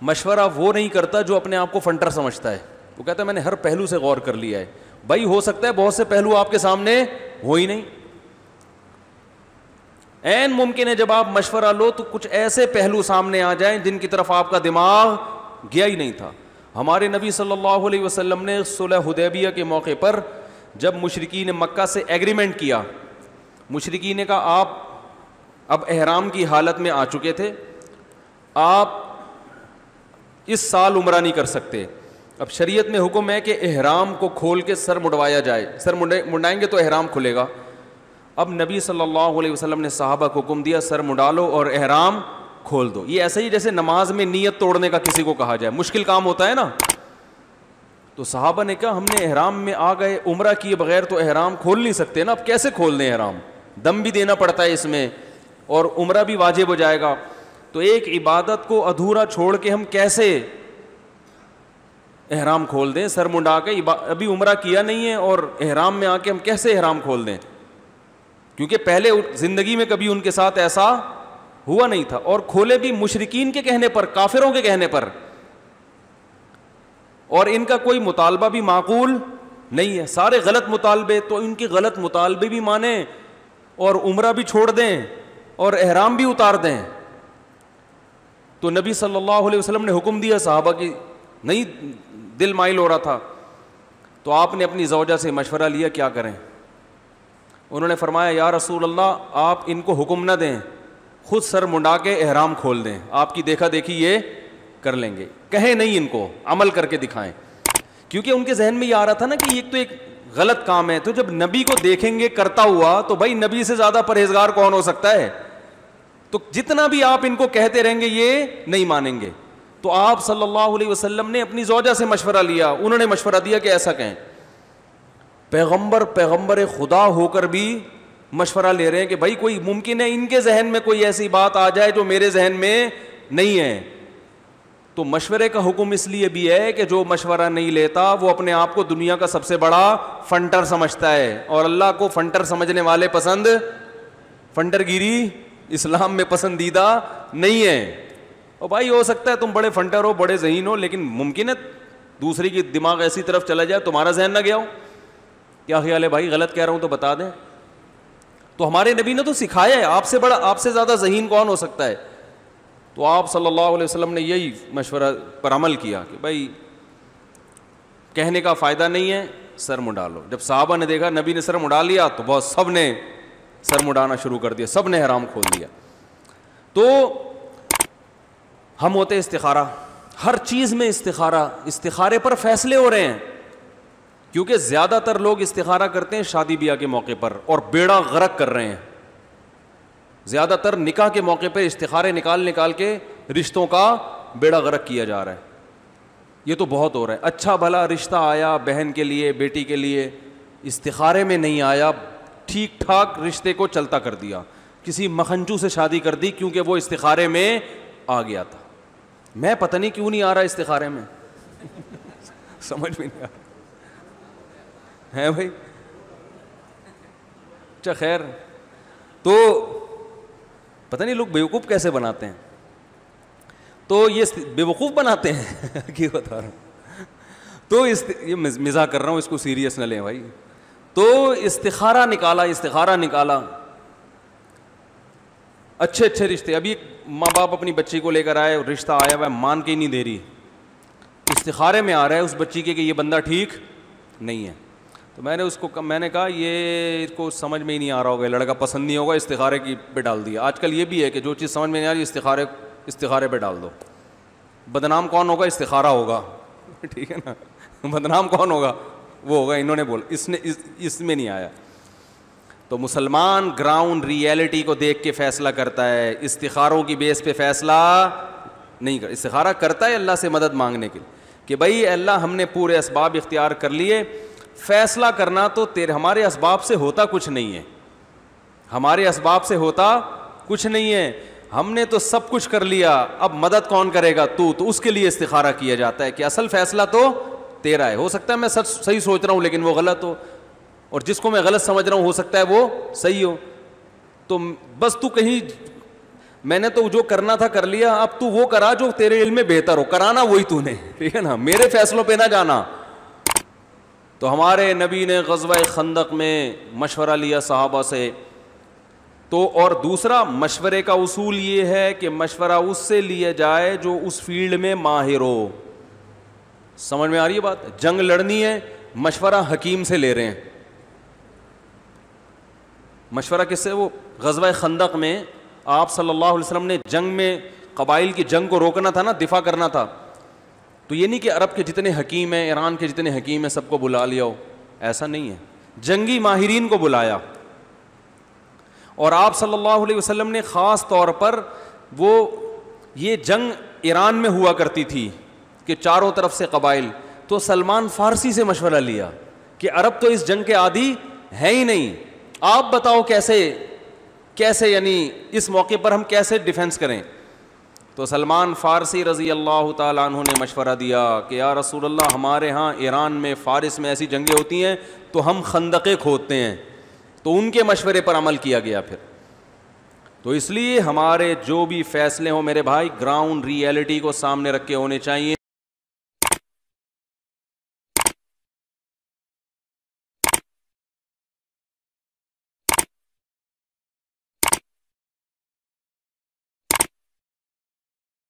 مشورہ وہ نہیں کرتا جو اپنے آپ کو فنٹر سمجھتا ہے. وہ کہتا ہے میں نے ہر پہلو سے غور کر لیا ہے. بھائی ہو سکتا ہے بہت سے پہلو آپ کے سامنے ہو ہی نہیں. عین ممکن ہے جب آپ مشورہ لو تو کچھ ایسے پہلو سامنے آ جائیں جن کی طرف آپ کا دماغ گیا ہی نہیں تھا. ہمارے نبی صلی اللہ علیہ وسلم نے صلح حدیبیہ کے موقع پر جب مشرکین مکہ سے ایگریمنٹ کیا, مشرکین نے کہا آپ اب احرام کی حالت میں آ چکے تھے, آپ اس سال عمرہ نہیں کر سکتے. اب شریعت میں حکم ہے کہ احرام کو کھول کے سر مڈوایا جائے, سر منڈائیں گے تو احرام کھلے گا. اب نبی صلی اللہ علیہ وسلم نے صحابہ کو حکم دیا سر مڈالو اور احرام کھول دو. یہ ایسے ہی جیسے نماز میں نیت توڑنے کا کسی کو کہا جائے, مشکل کام ہوتا ہے نا. تو صحابہ نے کہا ہم نے احرام میں آ گئے, عمرہ کیے بغیر تو احرام کھول نہیں سکتے نا, اب کیسے کھول دیں احرام, دم بھی دینا پڑتا ہے اس میں اور عمرہ بھی واجب ہو جائے گا. تو ایک عبادت کو ادھورا چھوڑ کے ہم کیسے احرام کھول دیں, سر منڈا کے ابھی عمرہ کیا نہیں ہے اور احرام میں آ کے ہم کیسے احرام کھول دیں, کیونکہ پہلے زندگی میں کبھی ان کے ساتھ ایسا ہوا نہیں تھا. اور کھولے بھی مشرکین کے کہنے پر, کافروں کے کہنے پر, اور ان کا کوئی مطالبہ بھی معقول نہیں ہے, سارے غلط مطالبے. تو ان کے غلط مطالبے بھی مانیں اور عمرہ بھی چھوڑ دیں اور احرام بھی اتار دیں. تو نبی صلی اللہ علیہ وسلم نے حکم دیا, صحابہ کی نہیں دل مائل ہو رہا تھا, تو آپ نے اپنی زوجہ سے مشورہ لیا کیا کریں. انہوں نے فرمایا یا رسول اللہ آپ ان کو حکم نہ دیں, خود سر منڈا کے احرام کھول دیں, آپ کی دیکھا دیکھی یہ کر لیں گے. کہیں نہیں ان کو, عمل کر کے دکھائیں, کیونکہ ان کے ذہن میں یہ آ رہا تھا نا کہ یہ تو ایک غلط کام ہے. تو جب نبی کو دیکھیں گے کرتا ہوا تو بھائی نبی سے زیادہ پرہیزگار کون ہو سکتا ہے. تو جتنا بھی آپ ان کو کہتے رہیں گے یہ نہیں مانیں گے. تو آپ صلی اللہ علیہ وسلم نے اپنی زوجہ سے مشورہ لیا, انہوں نے مشورہ دیا کہ ایسا کہیں. پیغمبر خدا ہو کر بھی مشورہ لے رہے ہیں کہ بھائی کوئی ممکن ہے ان کے ذہن میں کوئی ایسی بات آ جائے جو میرے ذہن میں نہیں ہے. تو مشورے کا حکم اس لیے بھی ہے کہ جو مشورہ نہیں لیتا وہ اپنے آپ کو دنیا کا سب سے بڑا فنٹر سمجھتا ہے, اور اللہ کو فنٹر سمجھنے والے پسند, فنٹر گیری اسلام میں پسندیدہ نہیں ہے. اور بھائی ہو سکتا ہے تم بڑے فنٹر ہو, بڑے ذہین ہو, لیکن ممکن ہے دوسری کی دماغ ایسی طرف چلا جائے تمہارا ذہن نہ گیا ہو. کیا خیال ہے بھائی, غلط کہہ رہا ہوں تو بتا دیں. تو ہمارے نبی نے تو سکھایا ہے, آپ سے بڑا, آپ سے زیادہ ذہین کون ہو سکتا ہے. تو آپ صلی اللہ علیہ وسلم نے یہی مشورہ پر عمل کیا کہ بھائی کہنے کا فائدہ نہیں ہے, سر منڈا لو. جب صحابہ نے دیکھا نبی نے سر منڈا لیا تو بہت سب نے سر منڈانا شروع کر دیا, سب نے احرام کھول دیا. تو ہم ہوتے استخارہ, ہر چیز میں استخارہ, استخارے پر فیصلے ہو رہے ہیں. کیونکہ زیادہ تر لوگ استخارہ کرتے ہیں شادی بیاہ کے موقع پر اور بیڑا غرق کر رہے ہیں. زیادہ تر نکاح کے موقع پہ استخارے نکال کے رشتوں کا بیڑا غرق کیا جا رہا ہے. یہ تو بہت ہو رہا ہے. اچھا بھلا رشتہ آیا بہن کے لیے, بیٹی کے لیے, استخارے میں نہیں آیا, ٹھیک ٹھاک رشتے کو چلتا کر دیا, کسی مکھنچو سے شادی کر دی کیونکہ وہ استخارے میں آ گیا تھا. میں پتہ نہیں کیوں نہیں آ رہا استخارے میں سمجھ میں نہیں آ رہا ہے بھائی. اچھا خیر, تو پتہ نہیں لوگ بیوقوف کیسے بناتے ہیں. تو یہ بیوقوف بناتے ہیں کہ بتا رہا ہوں. تو یہ مزاح کر رہا ہوں, اس کو سیریس نہ لیں بھائی. تو استخارہ نکالا, اچھے رشتے. ابھی ماں باپ اپنی بچی کو لے کر آئے, رشتہ آیا ہوا ہے, مان کے ہی نہیں دے رہی, استخارے میں آ رہا ہے اس بچی کے کہ یہ بندہ ٹھیک نہیں ہے. تو میں نے کہا یہ اس کو سمجھ میں ہی نہیں آ رہا ہوگا, لڑکا پسند نہیں ہوگا, استخارے کی پہ ڈال دیا. آج کل یہ بھی ہے کہ جو چیز سمجھ میں نہیں آ رہی استخارے پہ ڈال دو. بدنام کون ہوگا, استخارہ ہوگا, ٹھیک ہے نا. بدنام کون ہوگا, وہ ہوگا انہوں نے بولا, اس میں نہیں آیا. تو مسلمان گراؤنڈ ریئلٹی کو دیکھ کے فیصلہ کرتا ہے, استخاروں کی بیس پہ فیصلہ نہیں کرتا. استخارہ کرتا ہے اللہ سے مدد مانگنے کے کہ بھائی اللہ ہم نے پورے اسباب اختیار کر لیے. فیصلہ کرنا تو ہمارے اسباب سے ہوتا کچھ نہیں ہے, ہمارے اسباب سے ہوتا کچھ نہیں ہے, ہم نے تو سب کچھ کر لیا, اب مدد کون کرے گا, تو اس کے لیے استخارہ کیا جاتا ہے کہ اصل فیصلہ تو تیرا ہے. ہو سکتا ہے میں صحیح سوچ رہا ہوں لیکن وہ غلط ہو, اور جس کو میں غلط سمجھ رہا ہوں ہو سکتا ہے وہ صحیح ہو. تو بس تو کہیں میں نے تو جو کرنا تھا کر لیا, اب تو وہ کرا جو تیرے علم میں بہتر ہو, کرانا وہی تو نے, ٹھیک ہے نا, میرے فیصلوں پہ نہ جانا. تو ہمارے نبی نے غزوہ خندق میں مشورہ لیا صحابہ سے. تو اور دوسرا مشورے کا اصول یہ ہے کہ مشورہ اس سے لیا جائے جو اس فیلڈ میں ماہر ہو. سمجھ میں آ رہی ہے بات؟ جنگ لڑنی ہے, مشورہ حکیم سے لے رہے ہیں. مشورہ کس سے؟ وہ غزوہ خندق میں آپ صلی اللہ علیہ وسلم نے جنگ میں قبائل کی جنگ کو روکنا تھا نا, دفاع کرنا تھا. تو یہ نہیں کہ عرب کے جتنے حکیم ہیں, ایران کے جتنے حکیم ہیں, سب کو بلا لیا ہو, ایسا نہیں ہے. جنگی ماہرین کو بلایا, اور آپ صلی اللہ علیہ وسلم نے خاص طور پر وہ یہ جنگ ایران میں ہوا کرتی تھی کہ چاروں طرف سے قبائل, تو سلمان فارسی سے مشورہ لیا کہ عرب تو اس جنگ کے عادی ہے ہی نہیں, آپ بتاؤ کیسے یعنی اس موقع پر ہم کیسے ڈیفینس کریں. تو سلمان فارسی رضی اللہ تعالیٰ عنہ نے مشورہ دیا کہ یا رسول اللہ, ہمارے ہاں ایران میں فارس میں ایسی جنگیں ہوتی ہیں تو ہم خندقیں کھودتے ہیں. تو ان کے مشورے پر عمل کیا گیا پھر. تو اس لیے ہمارے جو بھی فیصلے ہوں میرے بھائی, گراؤنڈ ریئلٹی کو سامنے رکھ کے ہونے چاہیے.